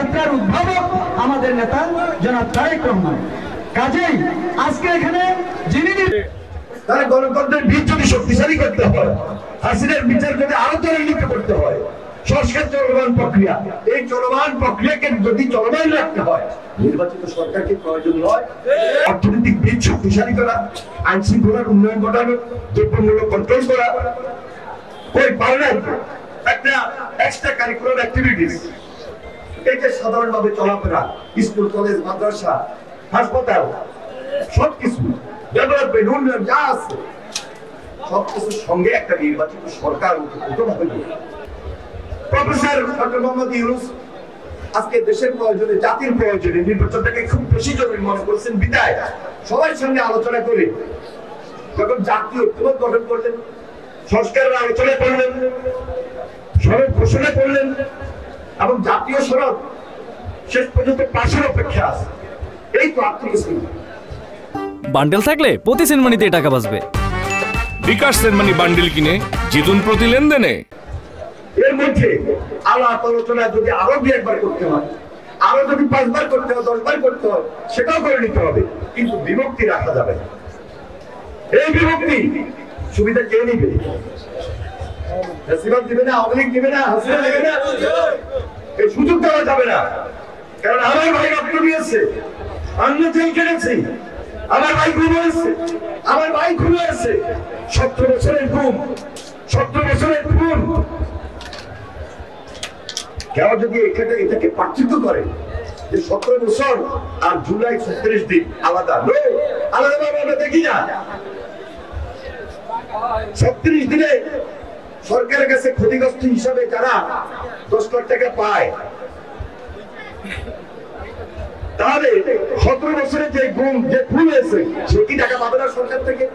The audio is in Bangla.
যাত্রার উদ্ভাবক আমাদের নেতা জনাব তারেক রহমান। কাজেই আজকে এখানে যিনি তারা গণতন্ত্রের ভিত যদি শক্তিশালী করতে হয়, হাসিনার বিচার যদি আরো ত্বরান্বিত করতে হয়, সংস্কার চলমান প্রক্রিয়া, এই চলমান প্রক্রিয়াকে যদি চলমান রাখতে হয়, নির্বাচিত সরকারকে প্রয়োজন নয় অর্থনৈতিক ভিত শক্তিশালী করা, আইন শৃঙ্খলার উন্নয়ন ঘটানো, দ্রব্যমূল্য কন্ট্রোল করা, ওই পারে একটা এক্সট্রা কারিকুলার অ্যাক্টিভিটিস, এই যে সাধারণভাবে চলাফেরা, স্কুল কলেজ মাদ্রাসা হাসপাতাল সবকিছু ডেভেলপমেন্ট উন্নয়ন যা আছে সবকিছুর সঙ্গে একটা নির্বাচিত সরকার ওতপ্রোতভাবে জড়িত। প্রফেসর ডক্টর মোহাম্মদ ইউনূস আজকে দেশের প্রয়োজনে, জাতির প্রয়োজনে নির্বাচনটাকে খুব বেশি জরুরি মনে করছেন বিদায় সবার সঙ্গে আলোচনা করে যখন জাতীয় ঐক্যমত গঠন করলেন, সংস্কারের আলোচনা করলেন, সনদ ঘোষণা করলেন এবং জাতীয় সনদ শেষ পর্যন্ত পাশের অপেক্ষা আছে। এই তো আত্মবিশ্বাস। বান্ডেল থাকলে প্রতি সেনমানিতে টাকা বাঁচবে। বিকাশ সেনমানি বান্ডেল কিনে জিতুন প্রতি লেনদেনে। এর মধ্যে আলাপ আলোচনা যদি আরো 2-1 করতে হয়, আরো যদি 5 বার করতে হয়, 10 বার করতে হয়, সেটাও করে নিতে হবে, কিন্তু বিভক্তি রাখা যাবে না। এই বিভক্তি সুবিধা কে নিবে? বেশিরভাগ দিবে না, আওয়ামী লীগ দিবে না, হাসিনা দিবে না, এই সুযোগ দেওয়া যাবে না। কারণ আমার ভাই রক্ত দিয়েছে, আমি জেল কেটেছি, আমার ভাই খুন হয়েছে, আমার ভাই খুন হয়েছে, 17 বছরের গুম, 17 বছরের খুন। কেউ যদি এটাকে পার্থক্য করে যে 17 বছর আর জুলাই 36 দিন আলাদা, আলাদাভাবে আমরা দেখি না। 36 দিনে সরকারের কাছে ক্ষতিগ্রস্ত হিসাবে যারা 10 লাখ টাকা পায়, তাহলে 17 বছরে যে গুম, যে খুন হয়েছে, সে কি টাকা পাবে না সরকার থেকে?